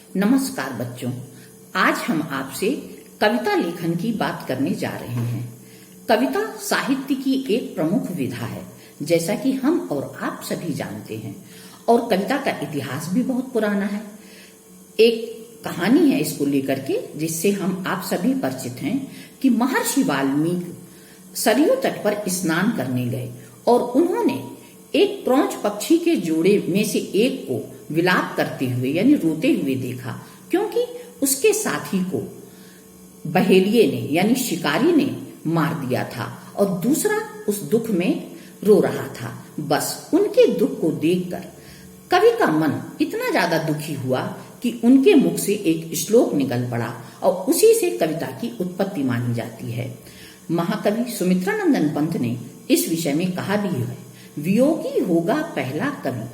नमस्कार बच्चों, आज हम आपसे कविता लेखन की बात करने जा रहे हैं। कविता साहित्य की एक प्रमुख विधा है, जैसा कि हम और आप सभी जानते हैं। और कविता का इतिहास भी बहुत पुराना है। एक कहानी है इसको लेकर के, जिससे हम आप सभी परिचित हैं कि महर्षि वाल्मीकि सरयू तट पर स्नान करने गए और उन्होंने एक क्रौंच पक्षी के जोड़े में से एक को विलाप करते हुए यानी रोते हुए देखा, क्योंकि उसके साथी को बहेलिये ने यानी शिकारी ने मार दिया था और दूसरा उस दुख में रो रहा था। बस उनके दुख को देखकर कवि का मन इतना ज्यादा दुखी हुआ कि उनके मुख से एक श्लोक निकल पड़ा और उसी से कविता की उत्पत्ति मानी जाती है। महाकवि सुमित्रानंदन पंत ने इस विषय में कहा भी है, वियोगी होगा पहला कवि,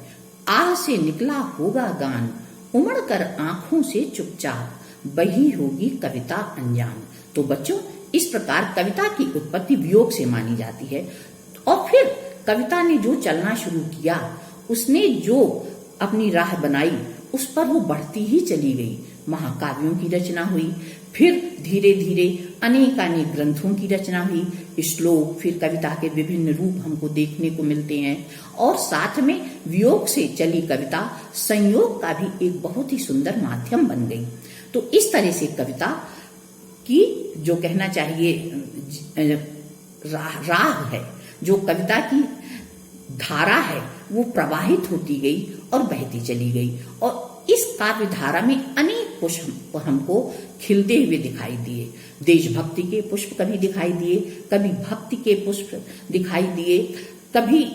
आह से निकला होगा गान, उमड़ कर आंखों से चुपचाप बही होगी कविता अनजान। तो बच्चों, इस प्रकार कविता की उत्पत्ति वियोग से मानी जाती है। और फिर कविता ने जो चलना शुरू किया, उसने जो अपनी राह बनाई, उस पर वो बढ़ती ही चली गई। महाकाव्यों की रचना हुई, फिर धीरे धीरे अनेकानेक ग्रंथों की रचना हुई, श्लोक, फिर कविता के विभिन्न रूप हमको देखने को मिलते हैं। और साथ में वियोग से चली कविता संयोग का भी एक बहुत ही सुंदर माध्यम बन गई। तो इस तरह से कविता की जो कहना चाहिए राह है, जो कविता की धारा है, वो प्रवाहित होती गई और बहती चली गई। और इस काव्य धारा में अनेक पुष्प हमको खिलते हुए दिखाई दिए। देशभक्ति के पुष्प कभी दिखाई दिए, कभी भक्ति के पुष्प दिखाई दिए, कभी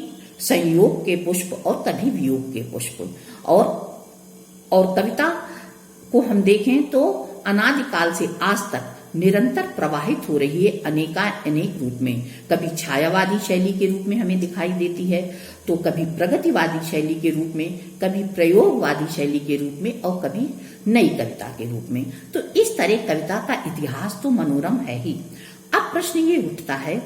संयोग के पुष्प और कभी वियोग के पुष्प। और कविता को हम देखें तो अनादिकाल से आज तक निरंतर प्रवाहित हो रही है अनेक रूप में। कभी छायावादी शैली के रूप में हमें दिखाई देती है, तो कभी प्रगतिवादी शैली के रूप में, कभी प्रयोगवादी शैली के रूप में और कभी नई कविता के रूप में। तो इस तरह कविता का इतिहास तो मनोरम है ही। अब प्रश्न ये उठता है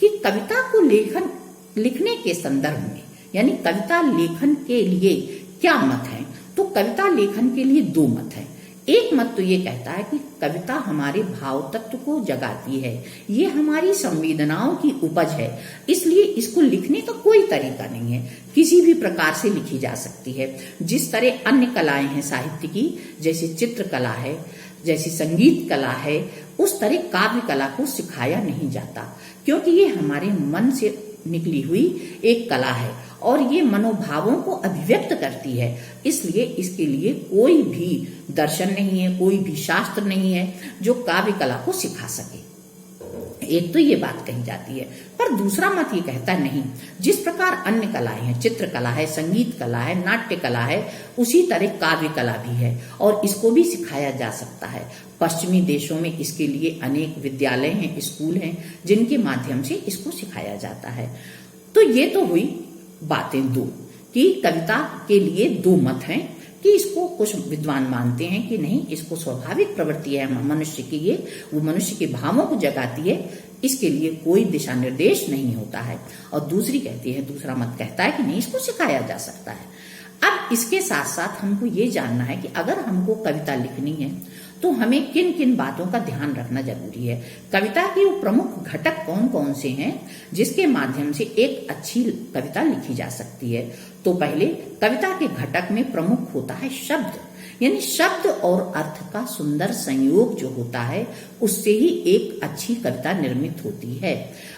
कि कविता को लिखने के संदर्भ में यानी कविता लेखन के लिए क्या मत है। तो कविता लेखन के लिए दो मत है। एक मत तो ये कहता है कि कविता हमारे भाव तत्व को जगाती है, ये हमारी संवेदनाओं की उपज है, इसलिए इसको लिखने का कोई तरीका नहीं है, किसी भी प्रकार से लिखी जा सकती है। जिस तरह अन्य कलाएं हैं साहित्य की, जैसे चित्रकला है, जैसे संगीत कला है, उस तरह काव्य कला को सिखाया नहीं जाता, क्योंकि ये हमारे मन से निकली हुई एक कला है और ये मनोभावों को अभिव्यक्त करती है। इसलिए इसके लिए कोई भी दर्शन नहीं है, कोई भी शास्त्र नहीं है जो काव्य कला को सिखा सके। एक तो ये बात कही जाती है, पर दूसरा मत ये कहता नहीं, जिस प्रकार अन्य कलाएं हैं, चित्रकला है, संगीत कला है, नाट्य कला है, उसी तरह काव्य कला भी है और इसको भी सिखाया जा सकता है। पश्चिमी देशों में इसके लिए अनेक विद्यालय हैं, स्कूल हैं, जिनके माध्यम से इसको सिखाया जाता है। तो ये तो हुई बातें दो कि कविता के लिए दो मत हैं, कि इसको कुछ विद्वान मानते हैं कि नहीं, इसको स्वाभाविक प्रवृत्ति है मनुष्य की, ये वो मनुष्य के भावों को जगाती है, इसके लिए कोई दिशा निर्देश नहीं होता है। और दूसरी कहती है, दूसरा मत कहता है कि नहीं, इसको सिखाया जा सकता है। अब इसके साथ साथ हमको ये जानना है कि अगर हमको कविता लिखनी है तो हमें किन किन बातों का ध्यान रखना जरूरी है। कविता के वो प्रमुख घटक कौन कौन से हैं जिसके माध्यम से एक अच्छी कविता लिखी जा सकती है। तो पहले कविता के घटक में प्रमुख होता है शब्द, यानी शब्द और अर्थ का सुंदर संयोग जो होता है, उससे ही एक अच्छी कविता निर्मित होती है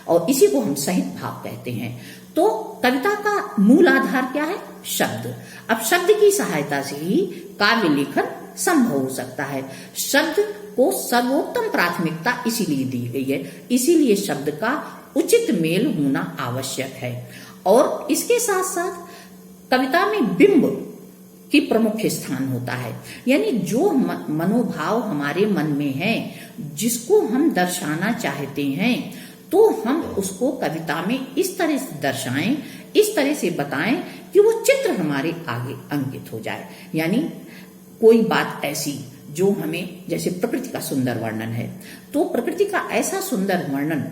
और इसी को हम सहित भाव कहते हैं। तो कविता का मूल आधार क्या है? शब्द। अब शब्द की सहायता से ही काव्य लेखन संभव हो सकता है। शब्द को सर्वोत्तम प्राथमिकता इसीलिए दी गई है, इसीलिए शब्द का उचित मेल होना आवश्यक है। और इसके साथ साथ कविता में बिंब की प्रमुख स्थान होता है, यानी जो मनोभाव हमारे मन में है, जिसको हम दर्शाना चाहते हैं, तो हम उसको कविता में इस तरह से दर्शाएं, इस तरह से बताएं कि वो चित्र हमारे आगे अंकित हो जाए। यानी कोई बात ऐसी जो हमें, जैसे प्रकृति का सुंदर वर्णन है, तो प्रकृति का ऐसा सुंदर वर्णन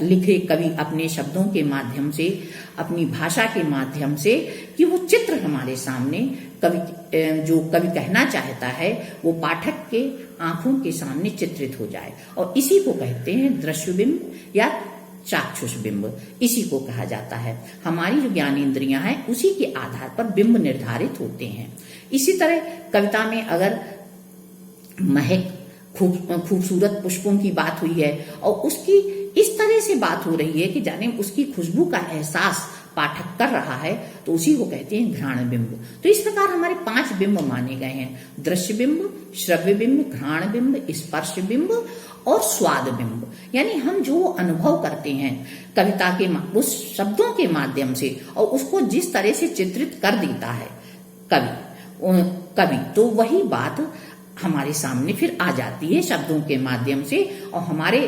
लिखे कवि अपने शब्दों के माध्यम से, अपनी भाषा के माध्यम से, कि वो चित्र हमारे सामने जो कवि कहना चाहता है वो पाठक के आंखों के सामने चित्रित हो जाए, और इसी को कहते हैं दृश्य बिंब या चाक्षुष बिंब, इसी को कहा जाता है। हमारी जो ज्ञानेंद्रियां हैं उसी के आधार पर बिंब निर्धारित होते हैं। इसी तरह कविता में अगर महक, खूबसूरत पुष्पों की बात हुई है और उसकी इस तरह से बात हो रही है कि जाने उसकी खुशबू का एहसास पाठक कर रहा है, तो उसी को कहते हैं घ्राण बिंब। तो इस प्रकार हमारे 5 बिंब माने गए हैं: दृश्य बिंब, श्रव्य बिंब, घ्राण बिंब, स्पर्श बिंब और स्वाद बिंब। यानी हम जो अनुभव करते हैं कविता के उस शब्दों के माध्यम से और उसको जिस तरह से चित्रित कर देता है कवि, तो वही बात हमारे सामने फिर आ जाती है शब्दों के माध्यम से, और हमारे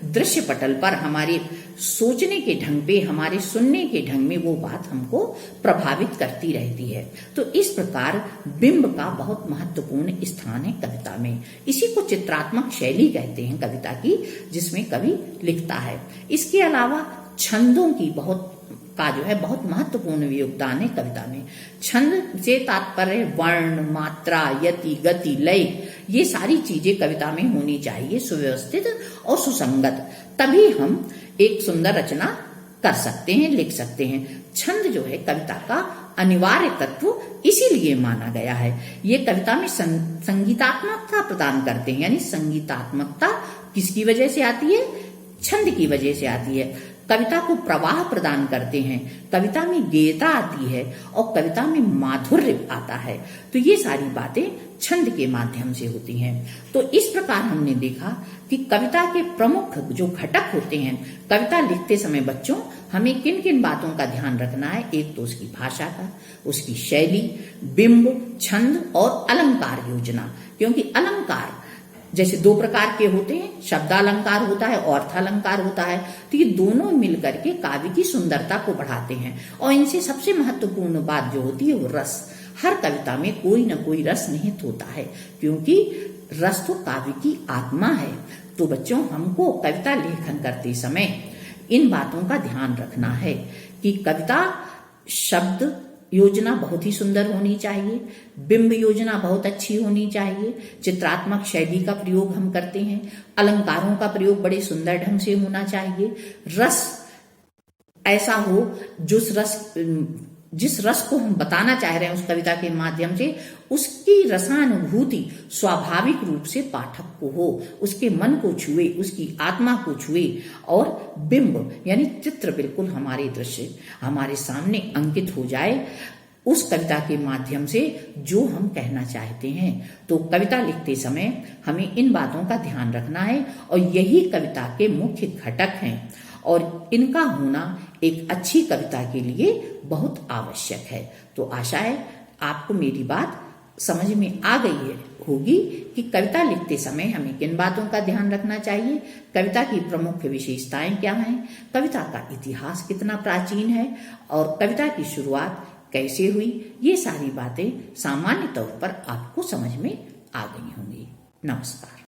दृश्य पटल पर, हमारे सोचने के ढंग पे, हमारे सुनने के ढंग में वो बात हमको प्रभावित करती रहती है। तो इस प्रकार बिंब का बहुत महत्वपूर्ण स्थान है कविता में। इसी को चित्रात्मक शैली कहते हैं कविता की, जिसमें कवि लिखता है। इसके अलावा छंदों की बहुत महत्वपूर्ण योगदान है कविता में। छंद से तात्पर्य वर्ण, मात्रा, यति, गति, लय, ये सारी चीजें कविता में होनी चाहिए, सुव्यवस्थित और सुसंगत, तभी हम एक सुंदर रचना कर सकते हैं, लिख सकते हैं। छंद जो है कविता का अनिवार्य तत्व इसीलिए माना गया है। ये कविता में संगीतात्मकता प्रदान करते हैं। यानी संगीतात्मकता किसकी वजह से आती है? छंद की वजह से आती है। कविता को प्रवाह प्रदान करते हैं, कविता में गेयता आती है और कविता में माधुर्य आता है। तो ये सारी बातें छंद के माध्यम से होती हैं। तो इस प्रकार हमने देखा कि कविता के प्रमुख जो घटक होते हैं, कविता लिखते समय बच्चों हमें किन किन बातों का ध्यान रखना है। एक तो उसकी भाषा का, उसकी शैली, बिंब, छंद और अलंकार योजना। क्योंकि अलंकार जैसे 2 प्रकार के होते हैं, शब्दालंकार होता है और अर्थालंकार होता है। तो ये दोनों मिलकर के काव्य की सुंदरता को बढ़ाते हैं। और इनसे सबसे महत्वपूर्ण बात जो होती है वो रस। हर कविता में कोई ना कोई रस निहित होता है, क्योंकि रस तो काव्य की आत्मा है। तो बच्चों हमको कविता लेखन करते समय इन बातों का ध्यान रखना है कि कविता शब्द योजना बहुत ही सुंदर होनी चाहिए, बिंब योजना बहुत अच्छी होनी चाहिए, चित्रात्मक शैली का प्रयोग हम करते हैं, अलंकारों का प्रयोग बड़े सुंदर ढंग से होना चाहिए, रस ऐसा हो जिस रस को हम बताना चाह रहे हैं उस कविता के माध्यम से, उसकी रसानुभूति स्वाभाविक रूप से पाठक को हो, उसके मन को छुए, उसकी आत्मा को छुए, और बिंब यानी चित्र बिल्कुल हमारे सामने अंकित हो जाए उस कविता के माध्यम से जो हम कहना चाहते हैं। तो कविता लिखते समय हमें इन बातों का ध्यान रखना है, और यही कविता के मुख्य घटक हैं, और इनका होना एक अच्छी कविता के लिए बहुत आवश्यक है। तो आशा है आपको मेरी बात समझ में आ गई होगी कि कविता लिखते समय हमें किन बातों का ध्यान रखना चाहिए, कविता की प्रमुख विशेषताएं क्या हैं, कविता का इतिहास कितना प्राचीन है, और कविता की शुरुआत कैसे हुई। ये सारी बातें सामान्य तौर पर आपको समझ में आ गई होंगी। नमस्कार।